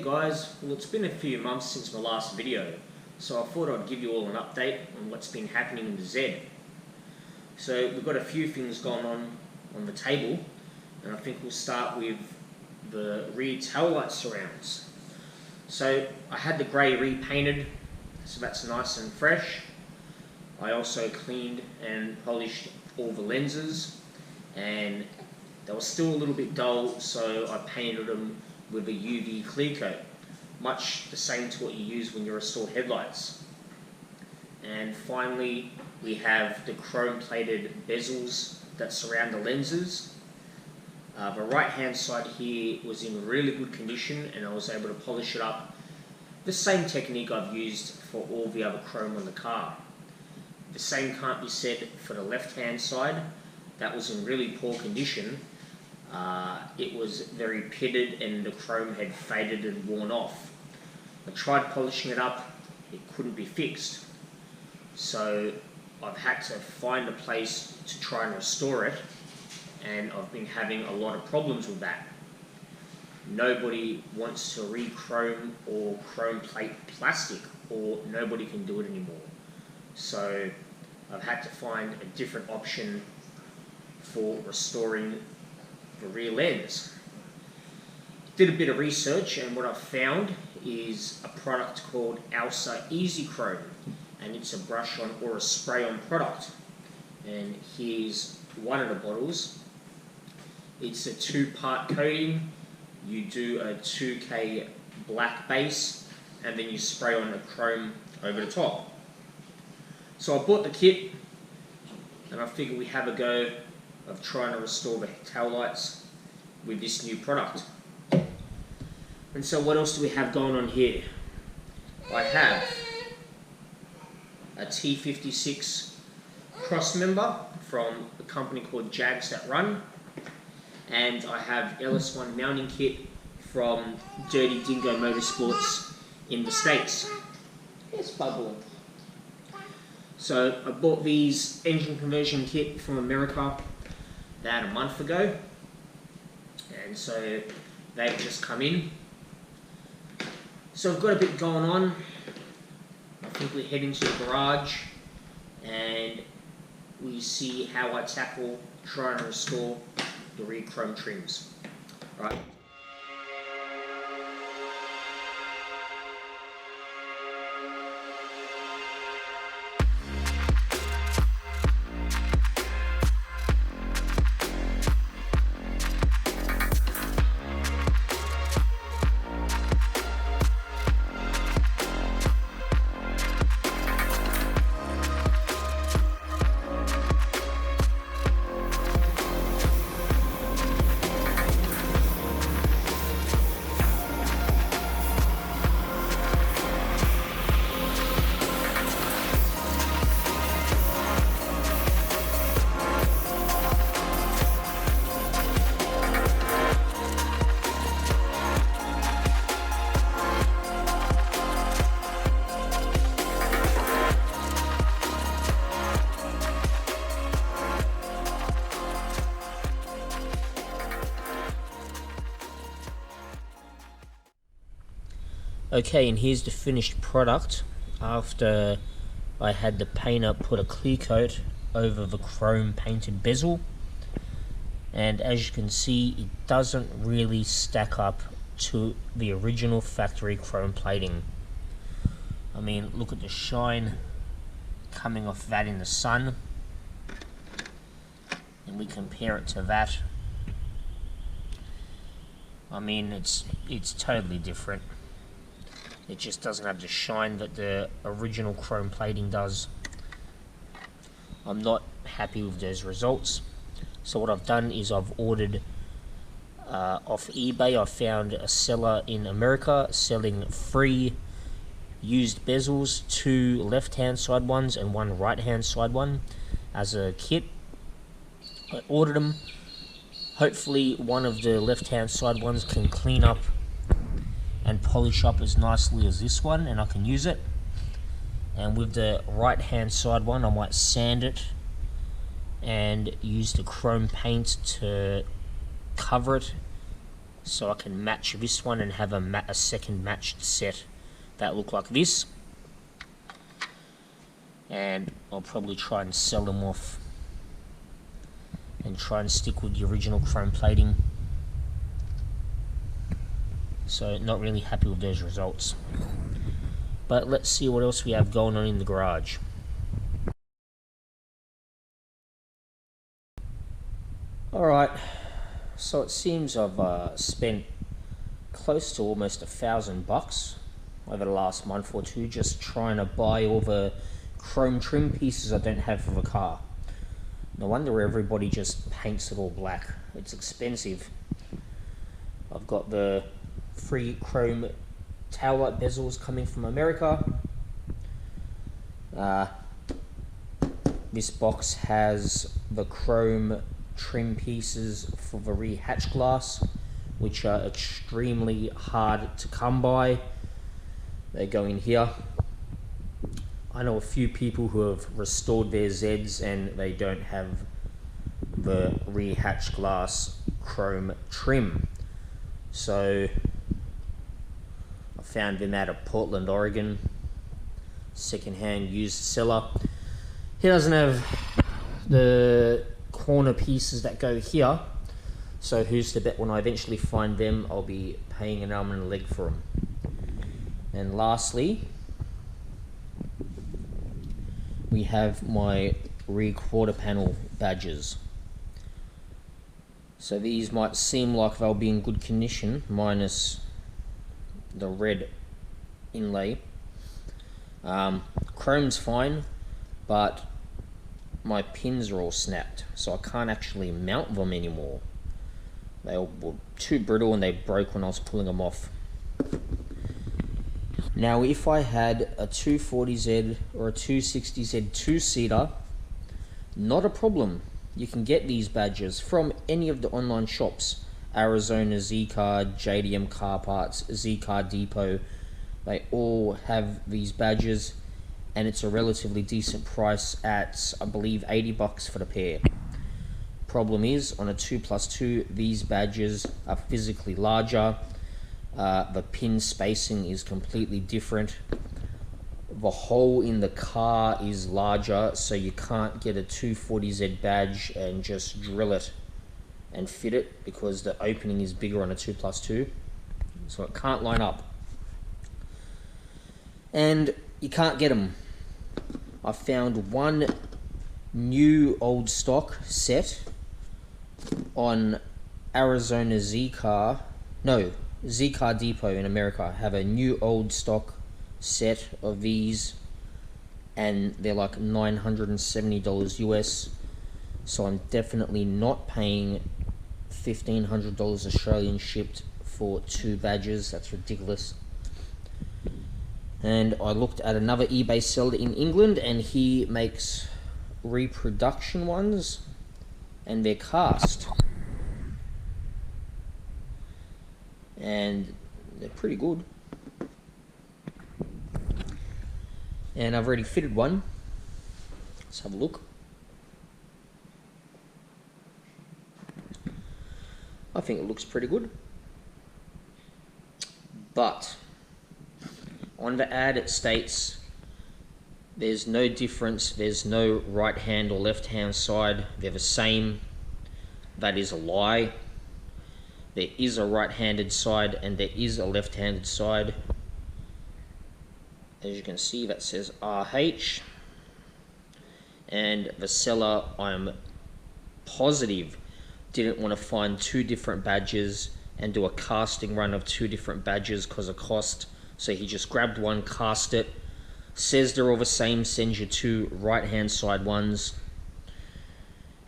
Hey guys, well it's been a few months since my last video, so I thought I'd give you all an update on what's been happening in the Z. So we've got a few things going on the table, and I think we'll start with the rear tail light surrounds. So I had the grey repainted, so that's nice and fresh. I also cleaned and polished all the lenses, and they were still a little bit dull, so I painted them with a UV clear coat, much the same to what you use when you restore headlights. And finally, we have the chrome plated bezels that surround the lenses. The right hand side here was in really good condition, and I was able to polish it up the same technique I've used for all the other chrome on the car. The same can't be said for the left hand side. That was in really poor condition. It was very pitted and the chrome had faded and worn off. I tried polishing it up, it couldn't be fixed. So I've had to find a place to try and restore it, and I've been having a lot of problems with that. Nobody wants to re-chrome or chrome plate plastic, or nobody can do it anymore. So I've had to find a different option for restoring the rear lens. Did a bit of research, and what I've found is a product called Alsa Easy Chome, and it's a brush on or a spray on product. And here's one of the bottles. It's a 2-part coating. You do a 2K black base, and then you spray on the chrome over the top. So I bought the kit, and I figured we have a go of trying to restore the tail lights with this new product. And so what else do we have going on here? I have a T56 cross member from a company called Jags That Run, and I have LS1 mounting kit from Dirty Dingo Motorsports in the States. It's bubbling. So I bought these engine conversion kit from America about a month ago, and so they've just come in. So I've got a bit going on. I think we're heading to the garage and we see how I tackle trying to restore the rear chrome trims. Right. Okay, and here's the finished product after I had the painter put a clear coat over the chrome painted bezel. And as you can see, it doesn't really stack up to the original factory chrome plating. I mean, look at the shine coming off that in the sun, and we compare it to that. I mean, it's totally different. It just doesn't have the shine that the original chrome plating does. I'm not happy with those results. So what I've done is I've ordered off eBay. I found a seller in America selling 3 used bezels, 2 left hand side ones and 1 right hand side one as a kit. I ordered them. Hopefully one of the left hand side ones can clean up and polish up as nicely as this one, and I can use it. And with the right hand side one, I might sand it and use the chrome paint to cover it so I can match this one and have a second matched set that look like this. And I'll probably try and sell them off and try and stick with the original chrome plating. So not really happy with those results. But let's see what else we have going on in the garage. Alright, so it seems I've spent close to almost $1,000 over the last month or two just trying to buy all the chrome trim pieces I don't have for the car. No wonder everybody just paints it all black. It's expensive. I've got the free chrome taillight bezels coming from America. This box has the chrome trim pieces for the rear hatch glass, which are extremely hard to come by. They go in here. I know a few people who have restored their Zeds and they don't have the rear hatch glass chrome trim. So I found them out of Portland, Oregon, second-hand used seller. He doesn't have the corner pieces that go here, so who's to bet when I eventually find them I'll be paying an arm and a leg for them. And lastly, we have my rear quarter panel badges. So these might seem like they'll be in good condition, minus the red inlay. Chrome's fine, but my pins are all snapped, so I can't actually mount them anymore. They were too brittle and they broke when I was pulling them off. Now if I had a 240Z or a 260Z two-seater, not a problem. You can get these badges from any of the online shops. Arizona Z-Car, JDM Car Parts, Z-Car Depot. They all have these badges, and it's a relatively decent price at, I believe, $80 for the pair. Problem is, on a 2+2, these badges are physically larger. The pin spacing is completely different. The hole in the car is larger, so you can't get a 240Z badge and just drill it and fit it, because the opening is bigger on a 2+2, so it can't line up. And you can't get them. I found one new old stock set on Arizona Z-Car, no, Z-Car Depot in America have a new old stock set of these, and they're like $970 US, so I'm definitely not paying $1,500 Australian shipped for 2 badges. That's ridiculous. And I looked at another eBay seller in England, and he makes reproduction ones, and they're cast, and they're pretty good. And I've already fitted one. Let's have a look. I think it looks pretty good. But on the ad it states there's no difference, there's no right hand or left hand side, they're the same. That is a lie. There is a right-handed side and there is a left-handed side. As you can see, that says RH, and the seller, I'm positive, didn't want to find 2 different badges and do a casting run of 2 different badges because of cost, so he just grabbed one, cast it, says they're all the same, sends you 2 right hand side ones,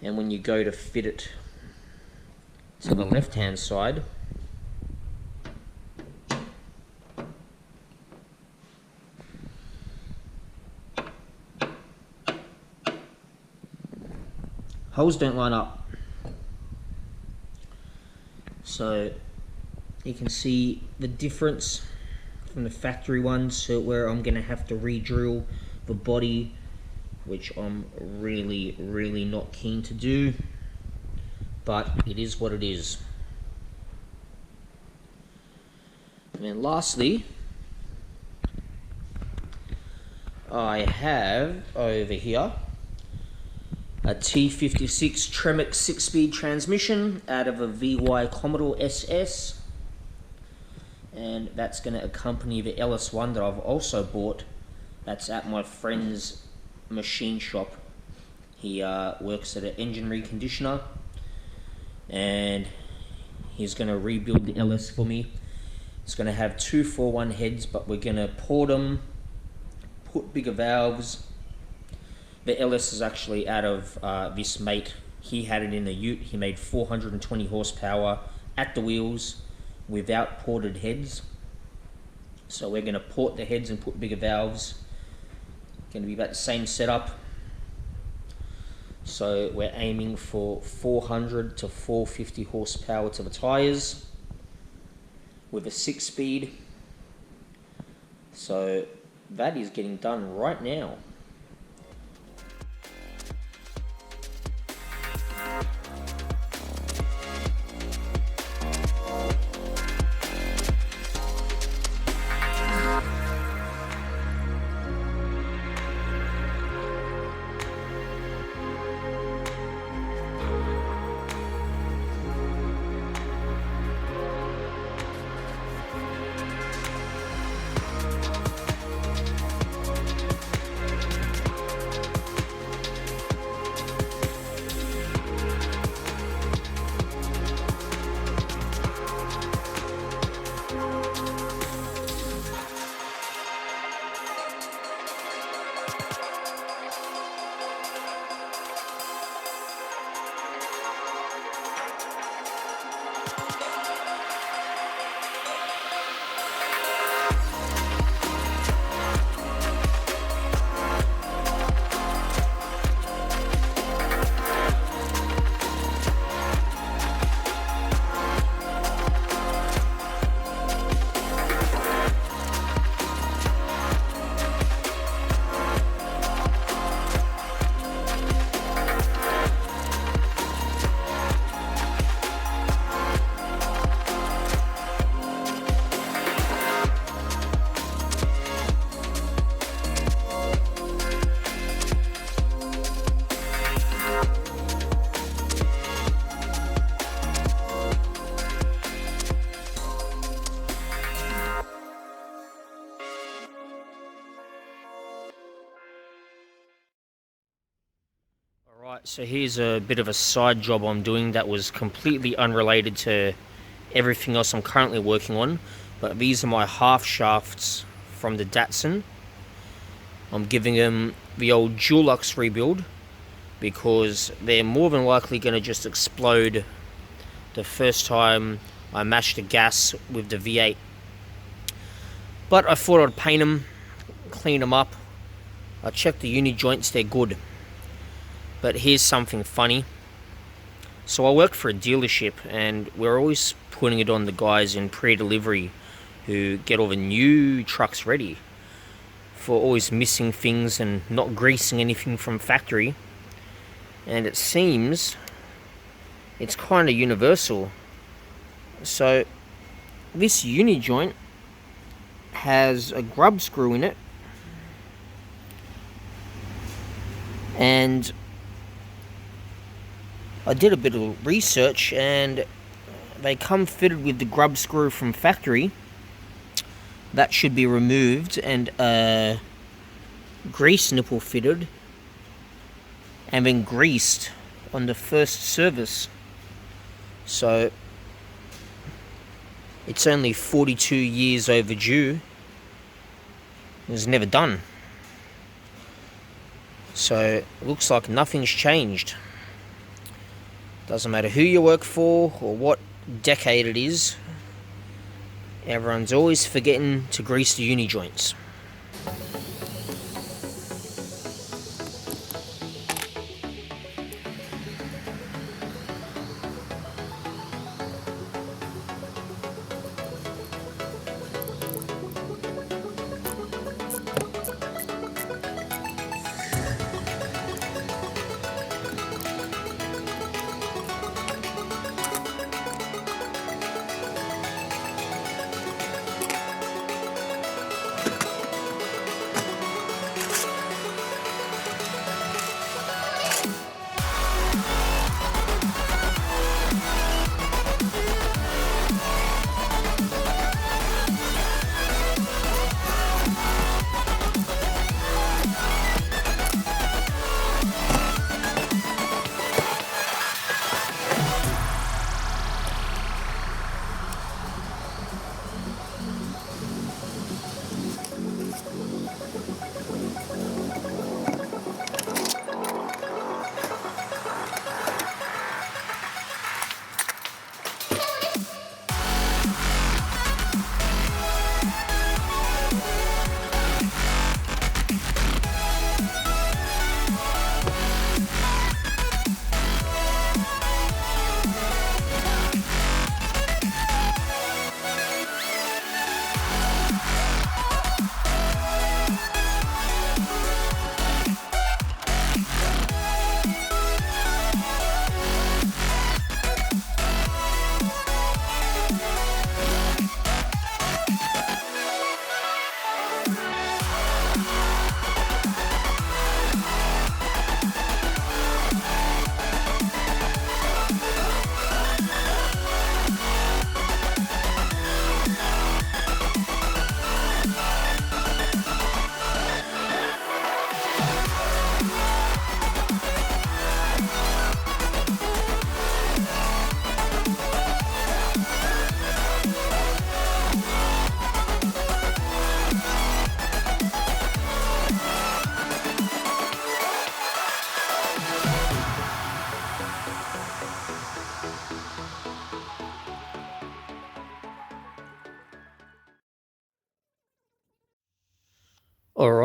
and when you go to fit it to the left hand side, holes don't line up. So you can see the difference from the factory ones, so where I'm going to have to re-drill the body, which I'm really not keen to do, but it is what it is. And then lastly, I have over here a T56 Tremec 6-speed transmission out of a VY Commodore SS, and that's going to accompany the LS1 that I've also bought. That's at my friend's machine shop. He works at an engine reconditioner, and he's going to rebuild the LS for me. It's going to have 2 4-1 heads, but we're going to port them, put bigger valves. The LS is actually out of this mate. He had it in a ute. He made 420 horsepower at the wheels without ported heads. So we're going to port the heads and put bigger valves. Going to be about the same setup. So we're aiming for 400 to 450 horsepower to the tires with a 6-speed. So that is getting done right now. Alright, so here's a bit of a side job I'm doing that was completely unrelated to everything else I'm currently working on. But these are my half shafts from the Datsun. I'm giving them the old Dulux rebuild because they're more than likely going to just explode the first time I mash the gas with the V8. But I thought I'd paint them, clean them up. I checked the uni joints, they're good. But here's something funny. So I work for a dealership, and we're always putting it on the guys in pre-delivery who get all the new trucks ready for always missing things and not greasing anything from factory. And it seems it's kind of universal. So this uni joint has a grub screw in it, and I did a bit of research, and they come fitted with the grub screw from factory. That should be removed and a grease nipple fitted and then greased on the first service. So it's only 42 years overdue. It was never done. So it looks like nothing's changed. Doesn't matter who you work for or what decade it is, everyone's always forgetting to grease the uni joints.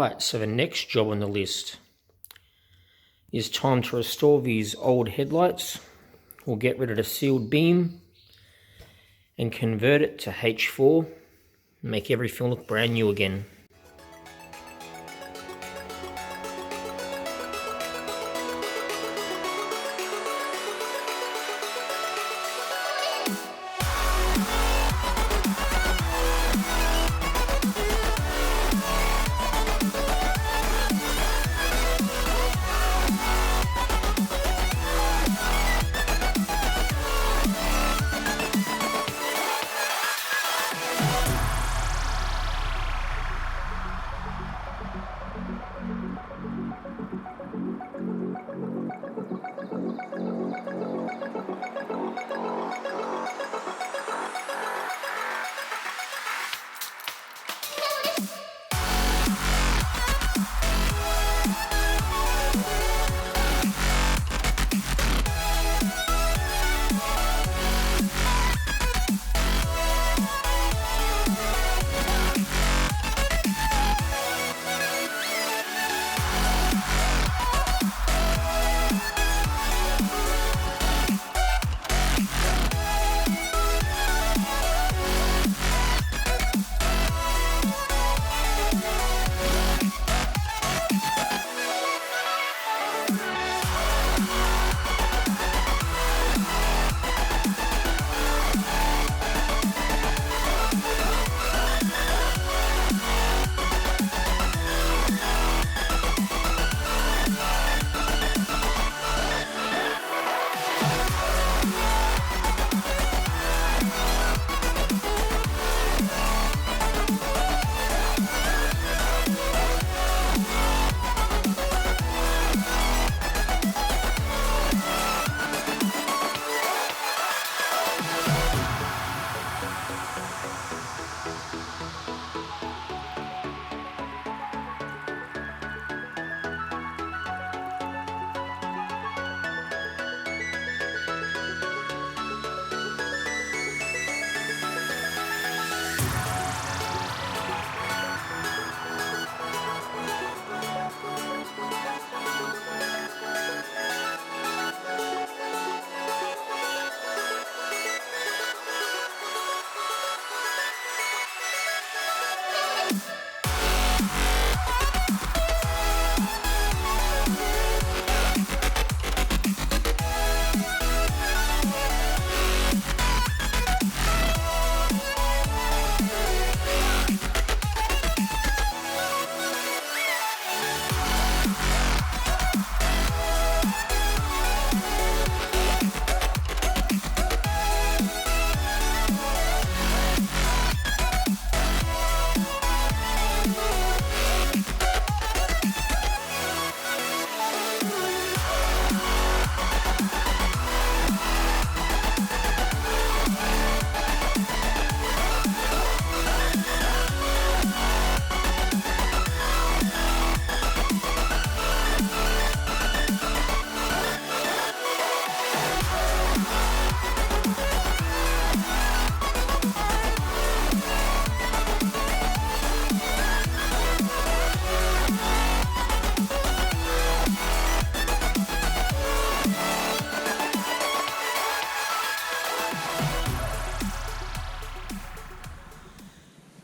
Alright, so the next job on the list is time to restore these old headlights. We'll get rid of the sealed beam and convert it to H4, make everything look brand new again.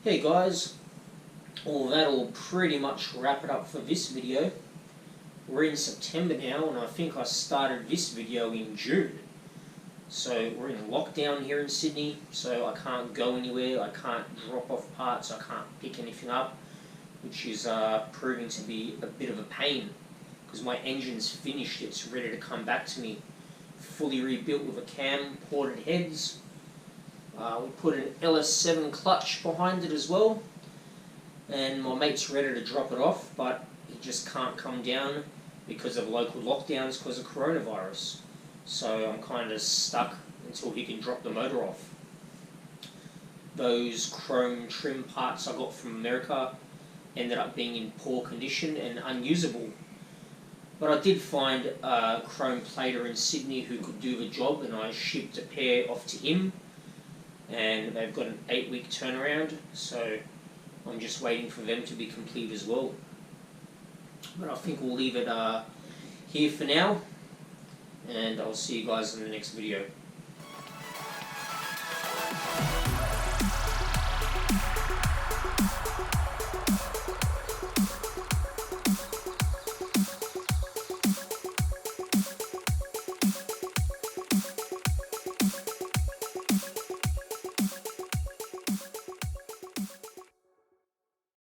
Hey guys, well that'll pretty much wrap it up for this video. We're in September now and I think I started this video in June. So we're in lockdown here in Sydney, so I can't go anywhere, I can't drop off parts, I can't pick anything up, which is proving to be a bit of a pain because my engine's finished, it's ready to come back to me. Fully rebuilt with a cam, ported heads. We put an LS7 clutch behind it as well, and my mate's ready to drop it off, but he just can't come down because of local lockdowns because of coronavirus. So I'm kind of stuck until he can drop the motor off. Those chrome trim parts I got from America ended up being in poor condition and unusable. But I did find a chrome plater in Sydney who could do the job, and I shipped a pair off to him. And they've got an 8-week turnaround, so I'm just waiting for them to be complete as well. But I think we'll leave it here for now, and I'll see you guys in the next video.